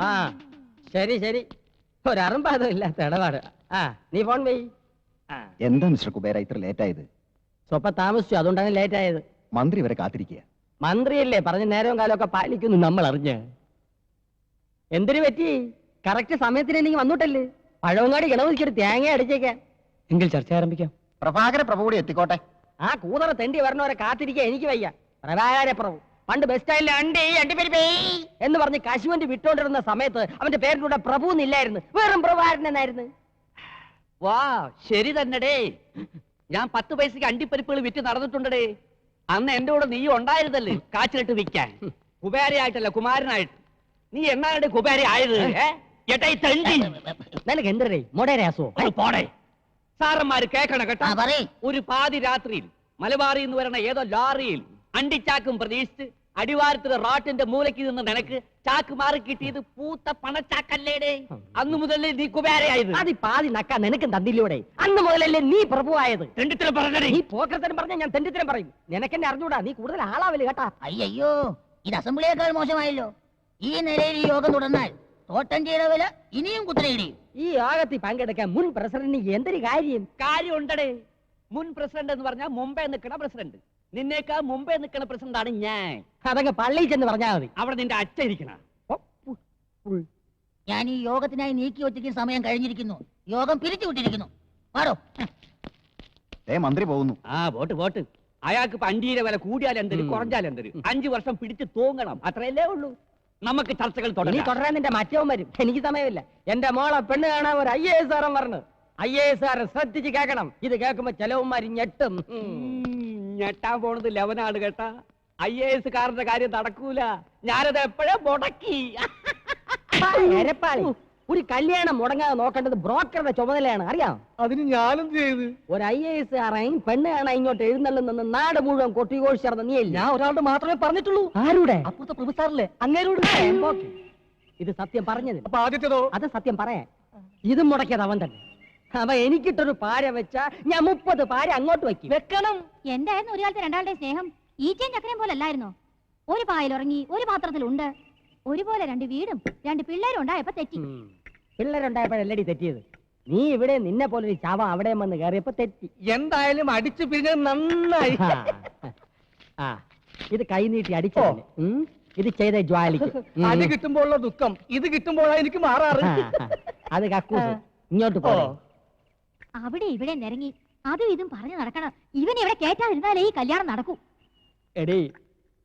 ആ ശരി ശരി, ഒരറുമ്പാതം ഇല്ലാത്ത ഇടപാട്. ആ നീ ഫോൺ പോയി. എന്താ മിസ്റ്റർ കുബേര ഇത്ര ലേറ്റ് ആയത്? സ്വപ്പം താമസിച്ചു, അതുകൊണ്ടാണ് ലേറ്റ് ആയത്. മന്ത്രി വരെ കാത്തിരിക്കുക. മന്ത്രിയല്ലേ പറഞ്ഞ നേരവും കാലമൊക്കെ പാലിക്കുന്നു നമ്മൾ അറിഞ്ഞ്. എന്തിനു പറ്റി? കറക്റ്റ് സമയത്തിന് എനിക്ക് വന്നിട്ടല്ലേ. പഴവങ്ങാടി ഗണപതിക്കൊരു തേങ്ങ അടിച്ചേക്കാൻ. എങ്കിൽ ചർച്ച ആരംഭിക്കാം. പ്രഭാകര പ്രഭു കൂടി എത്തിക്കോട്ടെ. ആ കൂതറ തെണ്ടി വരണവരെ കാത്തിരിക്കാൻ എനിക്ക് വയ്യ. പ്രഭാകര പ്രഭു പണ്ട് ബസ് സ്റ്റാൻഡിൽ അണ്ടിപ്പരിപ്പേ എന്ന് പറഞ്ഞ് കശുവണ്ടി വിട്ടോണ്ടിരുന്ന സമയത്ത് അവന്റെ പേരിലൂടെ പ്രഭു എന്നില്ലായിരുന്നു, വെറും പ്രഭാകരൻ എന്നായിരുന്നു. വാ ശരി തന്നെടേ. ഞാൻ 10 പൈസക്ക് അണ്ടിപ്പരിപ്പുകൾ വിറ്റ് നടന്നിട്ടുണ്ടേ. അന്ന് എന്റെ കൂടെ നീ ഉണ്ടായിരുന്നല്ലേ കാച്ചിലിട്ട് വിൽക്കാൻ. കുബേരയായിട്ടല്ല കുമാരനായിട്ട്. നീ എന്നാണ് കുബേര ആയത്? നിനക്ക് എന്തരേ മൊടേരാസോ? പോടെ. സാറന്മാര് കേക്കണം കേട്ടോ. ഒരു പാതി രാത്രിയിൽ മലബാറിൽ നിന്ന് വരണ ഏതോ ലോറിയിൽ അണ്ടിച്ചാക്കും പ്രതീക്ഷിച്ച് അടിവാരത്തിലെ റോട്ടിന്റെ മൂലയ്ക്ക് നിന്ന് നിനക്ക് ചാക്ക് മാറി കിട്ടിയത് പൂത്ത പണച്ചാക്കല്ലേടേ. അന്ന് മുതലേ നീ കുബേരയായത്. അത് പാതി നക്കാൻ നിനക്കും തന്നില്ലൂടെ? അന്ന് മുതലല്ലേ നീ പ്രഭുവായത്. തെണ്ടിത്തരം പറഞ്ഞേ. നീ പോക്കരത്തരം പറഞ്ഞ ഞാൻ തെണ്ടിത്തരം പറയും. നിനക്കെന്നെ അറിഞ്ഞൂടാ, നീ കൂടുതൽ ആളാവല് കേട്ടാ. അയ്യോ, ഇത് അസംബ്ലിയേക്കാൾ മോശമായല്ലോ. ഈ നിലയിൽ ഈ യോഗം തുടർന്നാൽ തോട്ടഞ്ചിയുടെ വില ഇനിയും കുത്തനെയിടിയും. ഈ യോഗത്തിൽ പങ്കെടുക്കാൻ മുൻ പ്രസിഡന്റിന് എന്തൊരു കാര്യം ഉണ്ടടേ. മുൻ പ്രസിഡന്റ് എന്ന് പറഞ്ഞാൽ മുമ്പേ നിൽക്കണ പ്രസിഡന്റ്. നിന്നേക്കാ മുമ്പേ നിൽക്കണ പ്രസിഡന്റ് ആണ് ഞാൻ. അതങ്ങ് പള്ളിയിൽ ചെന്ന് പറഞ്ഞാൽ മതി. അവിടെ നിന്റെ അച്ഛൻ ഇരിക്കണ. ഞാൻ ഈ യോഗത്തിനായി നീക്കി വച്ചിരിക്കുന്ന സമയം കഴിഞ്ഞിരിക്കുന്നു. യോഗം പിരിച്ചുവിട്ടിരിക്കുന്നു. പാടോ. മന്ത്രി പോകുന്നു. ആ വോട്ട്. അയാൾക്ക് അണ്ടിയുടെ വില കൂടിയാൽ എന്തൊരു കുറഞ്ഞാൽ എന്തൊരു 5 വർഷം പിടിച്ച് തൂങ്ങണം, അത്രയല്ലേ ഉള്ളൂ. നമുക്ക് ചർച്ചകൾ തുടരാൻ നിന്റെ മറ്റവും വരും. എനിക്ക് സമയമില്ല. എന്റെ മോളെ പെണ്ണ് കാണാൻ ഒരു IAS പറഞ്ഞു. IAS ശ്രദ്ധിച്ച് കേൾക്കണം. ഇത് കേൾക്കുമ്പോ ചെലവന്മാര് ഞെട്ടും. ഞെട്ടാൻ പോണത് ലെവനാണ് കേട്ടാ. IAS കാരന്റെ കാര്യം നടക്കൂല. ഞാനത് എപ്പോഴേ മുടക്കി. ഒരു കല്യാണം മുടങ്ങാതെ നോക്കേണ്ടത് ബ്രോക്കറുടെ ചുമതലയാണ്, അറിയാം. അതിന് ഞാനും ചെയ്ത് ഒരു IAS കാരൻ പെണ്ണ് കാണാൻ ഇങ്ങോട്ട് എഴുന്നള്ളുന്ന നാട് മുഴുവൻ കൊട്ടിഘോഷിച്ചിരുന്ന നീ. ഞാൻ ഒരാളുടെ മാത്രമേ പറഞ്ഞിട്ടുള്ളൂ. ആരുടെ? അപ്പുറത്തെ പ്രൊഫസറിലെ അങ്ങേരോട്. ഇത് സത്യം പറഞ്ഞത്. അപ്പൊ ആദ്യത്തേതോ? അത് സത്യം പറയാൻ. ഇതും മുടക്കിയത് അവൻ തന്നെ. അവ എനിക്കിട്ടൊരു പാര വെച്ചാ ഞാൻ 30 പാര അങ്ങോട്ട് വെക്കണം. എന്തായിരുന്നു ഒരു കാലത്ത് രണ്ടാളുടെ സ്നേഹം? ഈച്ചയും ചക്കരയും പോലെ അല്ലായിരുന്നോ? ഒരു പായലുറങ്ങി, ഒരു പാത്രത്തിലുണ്ട്. ഒരുപോലെ 2 വീടും 2 പിള്ളേരും ഉണ്ടായപ്പോ തെറ്റി. പിള്ളേരുണ്ടായപ്പോഴല്ലടി തെറ്റിയത്. നീ ഇവിടെ നിന്നെ പോലെ ഒരു ചാവ അവിടെ വന്ന് കയറിയപ്പോ തെറ്റി. എന്തായാലും അടിച്ചു പിരിഞ്ഞത് നന്നായി. ആ ഇത് കൈനീട്ടി അടിച്ചോ? ഇത് ചെയ്ത ജ്വാലിക്ക്. അടി കിട്ടുമ്പോഴുള്ള ദുഃഖം ഇത് കിട്ടുമ്പോഴാണ് എനിക്ക് മാറാറ്. അത് കക്കൂസ്. ഇങ്ങോട്ട് പോ. അവിടെ ഇവിടെ നിരങ്ങി അതും ഇതും പറഞ്ഞു നടക്കണം. ഇവൻ ഇവിടെ കേറ്റാതിരുന്നാലേ ഈ കല്യാണം നടക്കൂ. എടീ,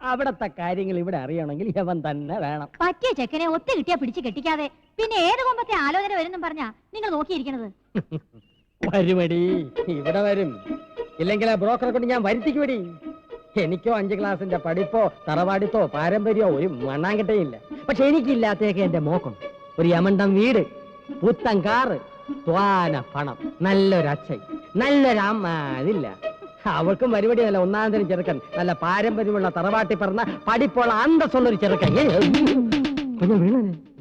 അവിടത്തെ കാര്യങ്ങൾ ഇവിടെ അറിയണമെങ്കിൽ ഇവൻ തന്നെ വേണം. പറ്റിയ ചെക്കനെ ഒത്തു കിട്ടിയാ പിടിച്ച് കെട്ടിക്കാതെ പിന്നെ ഏത് കൊമ്പത്തെ ആലോചന വരുന്നും പറഞ്ഞാ നിങ്ങൾ നോക്കിയിരിക്കണത്. വരുമടി, ഇവിടെ വരും. ഇല്ലെങ്കിൽ ആ ബ്രോക്കറെ കൊണ്ട് ഞാൻ വരുത്തിക്കുവടി. എനിക്കോ 5 ക്ലാസിന്റെ പഠിപ്പോ തറവാടിത്തോ പാരമ്പര്യമോ ഒരു മണ്ണാങ്കട്ടയില്ല. പക്ഷെ എനിക്കില്ലാത്തേക്ക് എന്റെ മോക്കുണ്ട്. ഒരു യമണ്ടം വീട്, പുത്തൻ കാറ്, ത്വാന പണം, നല്ലൊരു അച്ഛൻ, നല്ലൊരു അമ്മ. അതില്ല. അവൾക്കും പരിപാടി നല്ല 1-ാം തരം ചെറുക്കൻ, നല്ല പാരമ്പര്യമുള്ള തറവാട്ടി പറഞ്ഞ പഠിപ്പുള്ള അന്തസ്സുള്ളൊരു ചെറുക്കൻ.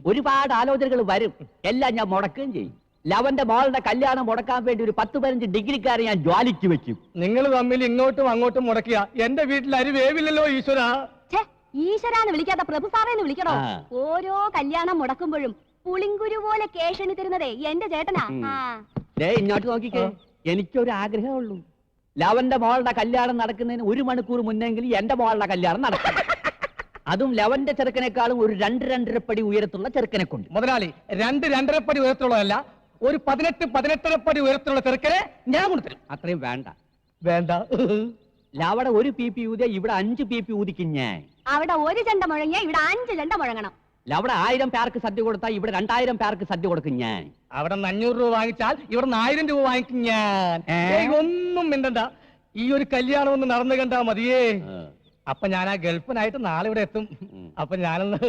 ഒരുപാട് ആലോചനകൾ വരും. എല്ലാം ഞാൻ മുടക്കുകയും ചെയ്യും. ലവന്റെ മോളുടെ കല്യാണം മുടക്കാൻ വേണ്ടി ഒരു 10-15 ഡിഗ്രിക്കാരെ ഞാൻ ജ്വാലിക്ക് വെക്കും. നിങ്ങൾ തമ്മിൽ ഇങ്ങോട്ടും അങ്ങോട്ടും മുടക്കിയ എന്റെ വീട്ടിൽ അരി വേവില്ലല്ലോ ഈശ്വര. ഈശ്വരാന്ന് വിളിക്കാത്ത പ്രഭു സാറേന്ന് വിളിക്കണോ? ഓരോ കല്യാണം മുടക്കുമ്പോഴും പുളിങ്കുരു പോലെ കേഷണി തരുന്നതേ എന്റെ ചേട്ടനാ. ഇങ്ങോട്ട് നോക്കിക്കേ, എനിക്കൊരു ആഗ്രഹമുള്ളൂ. ലവന്റെ മോളുടെ കല്യാണം നടക്കുന്നതിന് 1 മണിക്കൂർ മുന്നെങ്കിലും എന്റെ മോളുടെ കല്യാണം നടക്കും. അതും ലവന്റെ ചെറുക്കനേക്കാളും ഒരു 2-2.5 പടി ഉയരത്തുള്ള ചെറുക്കനെ കൊണ്ട്. മുതലാളി, 2-2.5 പടി ഉയരത്തുള്ളതല്ല, ഒരു 18-18.5 പടി ഉയരത്തുള്ള ചെറുക്കനെ ഞാൻ കൊണ്ടുതരും. അത്രയും വേണ്ട. വേണ്ട. ലവടെ 1 PP ഊതിയ ഇവിടെ 5 PP ഊതിക്കും ഞാൻ. അവിടെ 1 ചെണ്ട മുഴങ്ങിയ ഇവിടെ 5 ചെണ്ട മുഴങ്ങണം. അവിടെ 1000 പേർക്ക് സദ്യ കൊടുത്താൽ ഇവിടെ 2000 പേർക്ക് സദ്യ കൊടുക്കും ഞാൻ. അവിടെ 500 രൂപ വാങ്ങിച്ചാൽ ഇവിടെ 1000 രൂപ വാങ്ങിക്കും ഞാൻ. ഒന്നും മിണ്ടണ്ട. ഈ ഒരു കല്യാണം ഒന്ന് നടന്നു കണ്ടാ മതിയേ. അപ്പൊ ഞാൻ ആ ഗൾഫിനായിട്ട് നാളെ ഇവിടെ എത്തും. അപ്പൊ ഞാനൊന്ന്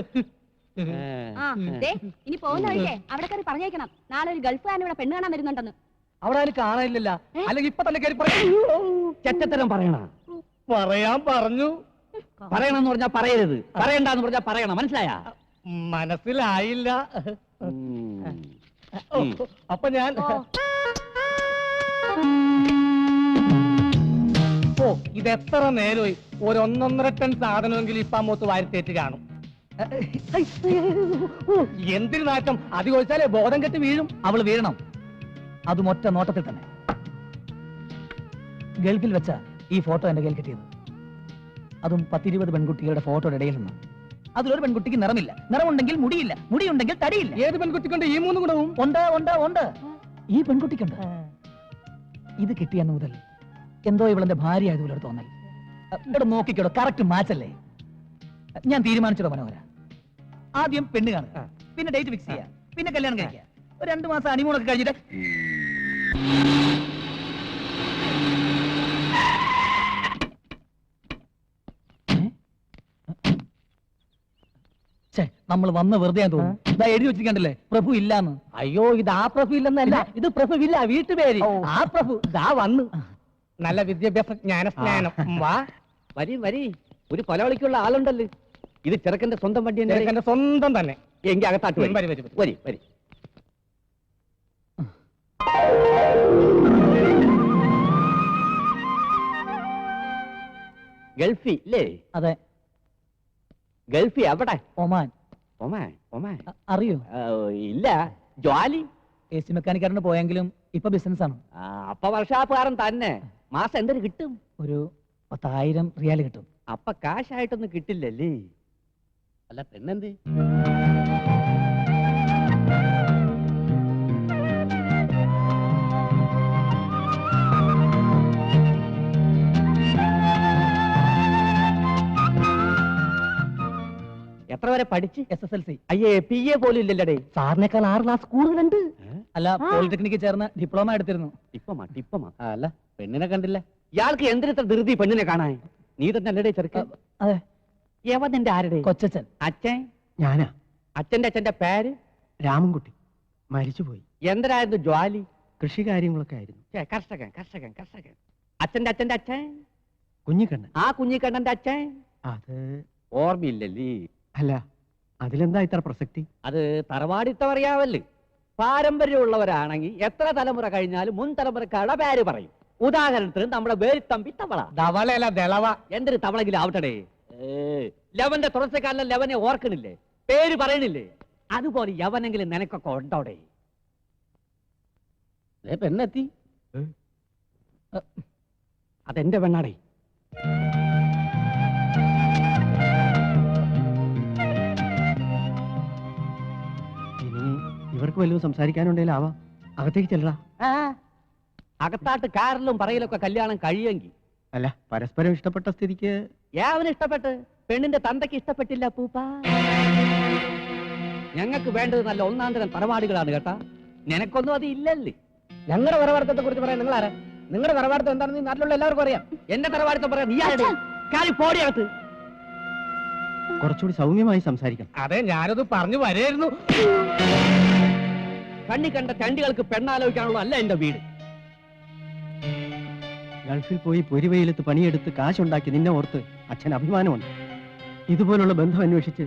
ഇനി പോകുന്ന വഴിക്കേ അവിടെ കയറി പറഞ്ഞേക്കണം, നാളെ ഒരു ഗൾഫുകാരൻ ഇവിടെ പെണ്ണ് കാണാൻ വരുന്നുണ്ടെന്ന്. അവിടെ അതിന് കാണാനില്ല. അല്ലെങ്കിൽ ഇപ്പൊ തന്നെ കയറി ചെറ്റത്തരം പറയണ. പറയാൻ പറഞ്ഞു. പറയണമെന്ന് പറഞ്ഞാ പറയരുത്, പറയണ്ടെന്ന് പറഞ്ഞാ പറയണം. മനസ്സിലായ? മനസ്സിലായില്ല. അപ്പൊ ഞാൻ ഇത് എത്ര നേരമായി ഒരു 1.5 ടൺ സാധനമെങ്കിലും ഇപ്പൊ അമ്മൂത്ത് വാരിത്തേറ്റ് കാണും. എന്തിനു നാറ്റം, അത് ചോദിച്ചാലേ ബോധം കെട്ട് വീഴും. അവൾ വീഴണം, അതും ഒറ്റ നോട്ടത്തിൽ തന്നെ. ഗൾഫിൽ വെച്ച ഈ ഫോട്ടോ എന്റെ കയ്യിൽ കിട്ടിയത്, അതും 10-20 പെൺകുട്ടികളുടെ ഫോട്ടോയുടെ ഇടയിൽ നിന്ന്. അതിലൊരു പെൺകുട്ടിക്ക് നിറമില്ല, നിറമുണ്ടെങ്കിൽ മുടിയില്ല, മുടിയുണ്ടെങ്കിൽ തടിയില്ല. ഏത് പെൺകുട്ടിക്കൊണ്ട് ഈ 3 ഗുണവും? ഉണ്ട് ഉണ്ട് ഉണ്ട്, ഈ പെൺകുട്ടിക്കുണ്ട്. ഇത് കിട്ടിയെന്ന് മുതൽ എന്തോ ഇവളെന്റെ ഭാര്യ ആയതുപോലെ ഒരു തോന്നൽ. ഇവിടെ നോക്കിക്കോടോ, കറക്റ്റ് മാച്ചല്ലേ? ഞാൻ തീരുമാനിച്ചോ മനോഹര, ആദ്യം പെണ്ണ് കാണുക, പിന്നെ ഡേറ്റ് ഫിക്സ് ചെയ്യുക, പിന്നെ കല്യാണം കഴിക്കുക. ഒരു 2 മാസം ഹണിമൂണൊക്കെ കഴിഞ്ഞിട്ട് നമ്മൾ വന്ന വെറുതെ തോന്നുന്നു. ഇതാ എഴുതി വെച്ചിരിക്കണ്ടല്ലേ, പ്രഭു ഇല്ലാന്ന്. അയ്യോ, ഇത് ആ പ്രഭു ഇല്ലെന്നല്ല, ഇത് പ്രഭുവില്ല, വീട്ടുപേര്. ആ പ്രഭു ദാ വന്നു. നല്ല വിദ്യാഭ്യാസ ജ്ഞാനസ്നാനം. വാ വരി വരി, ഒരു കൊലവിളിക്കുള്ള ആളുണ്ടല്ലോ. ഇത് ചെറുക്കന്റെ സ്വന്തം വണ്ടി തന്നെ. എന്റെ സ്വന്തം തന്നെ. എങ്കിൽ അകത്താട്ട് വരി. വരി, വരി, വരി. വരി വരി. ഗൾഫി അല്ലേ? അതെ. ഗൾഫി എവിടെ? ഒമാൻ. ഒമാൻ? ഒമാൻ അറിയോ? ഇല്ല. ജോലി എ സി മെക്കാനിക്കാരന് പോയെങ്കിലും ഇപ്പൊ ബിസിനസ് ആണ്. അപ്പൊ വർഷാപ്പുകാരൻ തന്നെ. മാസം എന്തൊരു കിട്ടും? ഒരു 10,000 റിയാൽ കിട്ടും. അപ്പൊ കാശായിട്ടൊന്നും കിട്ടില്ലല്ലേ? അല്ല, പെണ്ണെന്ത്? എത്ര വരെ പഠിച്ച്? SSLC. അയ്യേ, PA പോലും ഇല്ലല്ലേ? സാറിനേക്കാൾ 6 ക്ലാസ് കൂടുതലുണ്ട്. അല്ല, പോളിടെക്നിക്ക് ചേർന്ന് ഡിപ്ലോമ എടുത്തിരുന്നു. ടിപ്പമാ. അല്ല, പെണ്ണിനെ കണ്ടില്ല. ഇയാൾക്ക് എന്തിനത്ര ധൃതി പെണ്ണിനെ കാണാൻ? നീ തന്നെ അല്ലടേ ചെറുക്കൻ? അതെ. യവന്റെ ആരുടെ? കൊച്ചച്ഛൻ. അച്ഛൻ? ഞാനാ. അച്ഛന്റെ പേര്? രാമൻകുട്ടി. മരിച്ചുപോയി. എന്തരായിരുന്നു ജോലി? കൃഷി കാര്യങ്ങളൊക്കെ ആയിരുന്നു. കർഷകൻ. അച്ഛന്റെ അച്ഛൻ? കുഞ്ഞിക്കണ്ണൻ. ആ കുഞ്ഞിക്കണ്ണന്റെ അച്ഛൻ? അത് ഓർമ്മയില്ലല്ലേ? അല്ല, അതിലെന്താ ഇത്ര പ്രസക്തി? അത് തറവാടിത്തം അറിയാവല്ലേ? പാരമ്പര്യമുള്ളവരാണെങ്കിൽ എത്ര തലമുറ കഴിഞ്ഞാലും മുൻ തലമുറക്കാരുടെ പേര് പറയും. ഉദാഹരണത്തിന് നമ്മുടെ വേരിത്തമ്പി തവള. ധവളയല്ല, ദളവ. എന്തൊരു തവളെങ്കിലും ആവട്ടെ. ലവന്റെ തുറച്ചക്കാരനെ ലവനെ ഓർക്കണില്ലേ? പേര് പറയണില്ലേ? അതുപോലെ യവനെങ്കിലും നിനക്കൊക്കെ ഉണ്ടോടെ? പെണ്ണെത്തി. അതെന്റെ പെണ്ണാടേ. ഇനി ഇവർക്ക് വല്ലതും സംസാരിക്കാനുണ്ടെങ്കിൽ ആവാ, അകത്തേക്ക് ചെല്ലടാ. അകത്താട്ട് കാറിലും പറയലൊക്കെ കല്യാണം കഴിയുമെങ്കിൽ. അല്ല, പരസ്പരം ഇഷ്ടപ്പെട്ട സ്ഥിതിക്ക്. യാവന് ഇഷ്ടപ്പെട്ട്, പെണ്ണിന്റെ തന്തയ്ക്ക് ഇഷ്ടപ്പെട്ടില്ല പൂപ്പ. ഞങ്ങൾക്ക് വേണ്ടത് നല്ല ഒന്നാന്തരം തറവാടുകളാണ് കേട്ടാ. നിനക്കൊന്നും അത് ഇല്ലല്ലേ? ഞങ്ങളുടെ തറവാടത്തെ കുറിച്ച് പറയാൻ നിങ്ങൾ ആരാ? നിങ്ങളുടെ തറവാടത്തെ എന്താണെന്ന് നാട്ടിലുള്ള എല്ലാവർക്കും അറിയാം. എന്റെ തറവാടുത്തം പറയാം. നീ ആരുടെ? കാലി പോടിയകത്ത്. കുറച്ചുകൂടി സൗമ്യമായി സംസാരിക്കണം. അതെ, ഞാനത് പറഞ്ഞു വരായിരുന്നു. കണ്ണി കണ്ട ചണ്ടികൾക്ക് പെണ്ണാലോചിക്കാനുള്ള അല്ല എന്റെ വീട്. ഗൾഫിൽ പോയി പൊരിവെയിലത്ത് പണിയെടുത്ത് കാശുണ്ടാക്കി നിന്നെ ഓർത്ത് അച്ഛൻ അഭിമാനമുണ്ട്. ഇതുപോലുള്ള ബന്ധം അന്വേഷിച്ച്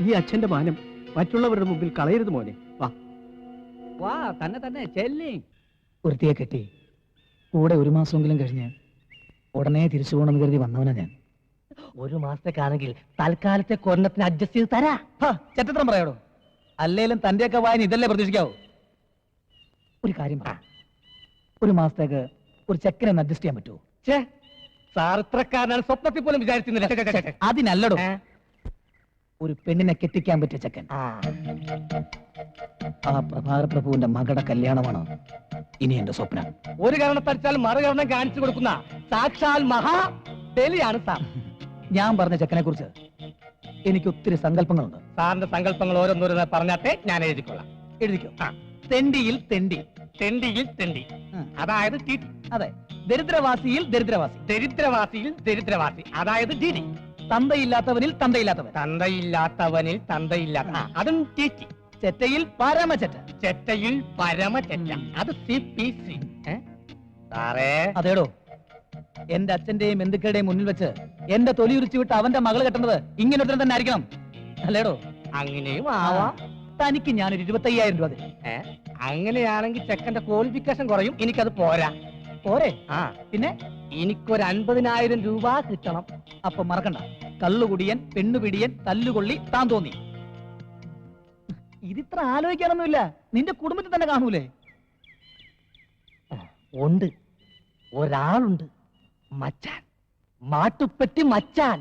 ഈ അച്ഛന്റെ മാനം മറ്റുള്ളവരുടെ മുമ്പിൽ കളയരുത് മോനെ. വാ വാ, തന്നെ ചെല്ലി. ഒരുത്തിയെ കെട്ടി കൂടെ 1 മാസമെങ്കിലും കഴിഞ്ഞ് ഉടനെ തിരിച്ചു പോകണമെന്ന് കരുതി വന്നവനാ ഞാൻ. 1 മാസത്തേക്കാണെങ്കിൽ തൽക്കാലത്തെ കൊരണത്തിന് അഡ്ജസ്റ്റ് ചെയ്ത് തരാ. ചെറ്റത്രം പറയാടോ. അല്ലേലും തന്റെയൊക്കെ വായന ഇതല്ലേ പ്രതീക്ഷിക്കാവൂ. ഒരു കാര്യം പറ, 1 മാസത്തേക്ക് ഒരു ചെക്കനെ ഒന്ന് അഡ്ജസ്റ്റ് ചെയ്യാൻ പറ്റുമോ? സാർ ഇത്രക്കാരനാണ് സ്വപ്നത്തിൽ പോലും വിചാരിച്ചിരുന്നില്ല. അതിനല്ലടോ, ഒരു പെണ്ണിനെ കെട്ടിക്കാൻ പറ്റിയ ചെക്കൻ. ആ പ്രഭാകര പ്രഭുവിന്റെ മകളുടെ കല്യാണമാണ് ഇനി എന്റെ സ്വപ്നം. ഒരു കാരണത്തടിച്ചാൽ മറുകരണം കാണിച്ചു കൊടുക്കുന്ന സാക്ഷാൽ മഹാ ബലിയാണ് സാർ. ഞാൻ പറഞ്ഞ ചെക്കനെ കുറിച്ച് എനിക്ക് ഒത്തിരി സങ്കല്പങ്ങളുണ്ട്. സാറിന്റെ സങ്കല്പങ്ങൾ ഓരോന്നോരോന്ന് പറഞ്ഞാട്ടെ, ഞാൻ എഴുതിക്കൊള്ളാം. എഴുതിക്കോ. തെണ്ടിയിൽ തെണ്ടി. തെണ്ടിയിൽ തെണ്ടി, അതായത് ടിടി. അതെ. ദരിദ്രവാസിയിൽ ദരിദ്രവാസി. ദരിദ്രവാസിയിൽ ദരിദ്രവാസി, അതായത് ഡിഡി. തന്തയില്ലാത്തവനിൽ തന്തയില്ലാത്തവൻ. തന്തയില്ലാത്തവനിൽ തന്തയില്ലാത്ത, അതും ടിടി. ചെറ്റയിൽ പരമചെറ്റ. ചെറ്റയിൽ പരമചെറ്റ, അത് CPC. സാറേ, അതേടോ, എന്റെ അച്ഛന്റെയും ബന്ധുക്കളുടെയും മുന്നിൽ വെച്ച് എന്റെ തൊലി ഉരിച്ചു വിട്ട് അവന്റെ മകള് കെട്ടുന്നത് ഇങ്ങനെ ഒരുത്തൻ തന്നെ ആയിരിക്കണം, അല്ലേടോ? അങ്ങനെയും ആവാം. തനിക്ക് ഞാനൊരു 25,000 രൂപ തരും. അങ്ങനെയാണെങ്കിൽ ചെക്കന്റെ ക്വാളിഫിക്കേഷൻ കുറയും, എനിക്കത് പോരാ. പോരെ? ആ, പിന്നെ എനിക്കൊരു 50,000 രൂപ കിട്ടണം. അപ്പൊ മറക്കണ്ട, കള്ളുകുടിയൻ, പെണ്ണുപിടിയൻ, തല്ലുകൊള്ളി, താൻ തോന്നി. ഇതിത്ര ആലോചിക്കാനൊന്നുമില്ല, നിന്റെ കുടുംബത്തിൽ തന്നെ കാണൂലേ? ഉണ്ട്, ഒരാളുണ്ട്, മച്ചാൻ, മാട്ടുപ്പെട്ടി മച്ചാൻ.